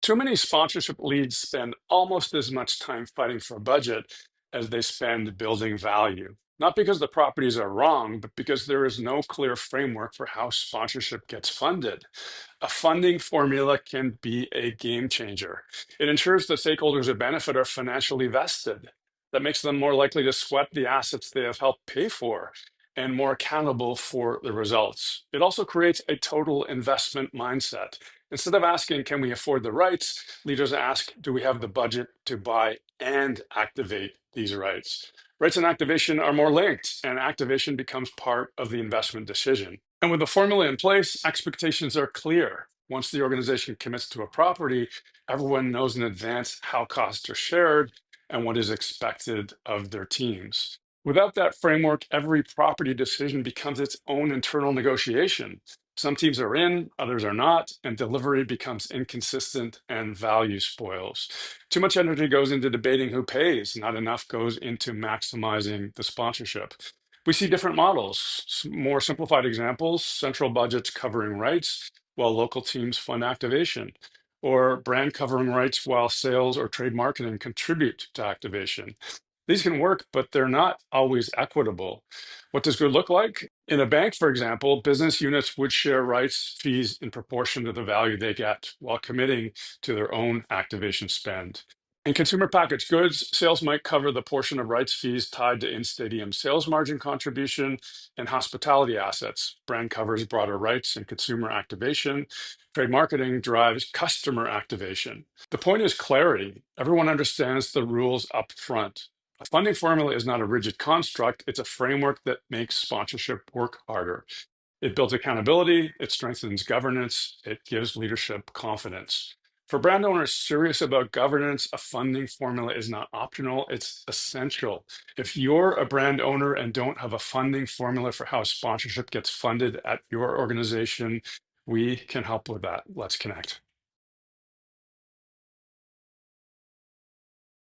Too many sponsorship leads spend almost as much time fighting for a budget as they spend building value. Not because the properties are wrong, but because there is no clear framework for how sponsorship gets funded. A funding formula can be a game changer. It ensures the stakeholders who benefit are financially vested. That makes them more likely to sweat the assets they have helped pay for and more accountable for the results. It also creates a total investment mindset. Instead of asking, can we afford the rights? Leaders ask, do we have the budget to buy and activate these rights? Rights and activation are more linked, and activation becomes part of the investment decision. And with the formula in place, expectations are clear. Once the organization commits to a property, everyone knows in advance how costs are shared and what is expected of their teams. Without that framework, every property decision becomes its own internal negotiation. Some teams are in, others are not, and delivery becomes inconsistent and value spoils. Too much energy goes into debating who pays, not enough goes into maximizing the sponsorship. We see different models, more simplified examples, central budgets covering rights while local teams fund activation, or brand covering rights while sales or trade marketing contribute to activation. These can work, but they're not always equitable. What does good look like? In a bank, for example, business units would share rights fees in proportion to the value they get while committing to their own activation spend. In consumer packaged goods, sales might cover the portion of rights fees tied to in-stadium sales margin contribution and hospitality assets. Brand covers broader rights and consumer activation. Trade marketing drives customer activation. The point is clarity. Everyone understands the rules up front. A funding formula is not a rigid construct, it's a framework that makes sponsorship work harder. It builds accountability, it strengthens governance, it gives leadership confidence. For brand owners serious about governance, a funding formula is not optional, it's essential. If you're a brand owner and don't have a funding formula for how sponsorship gets funded at your organization, we can help with that. Let's connect.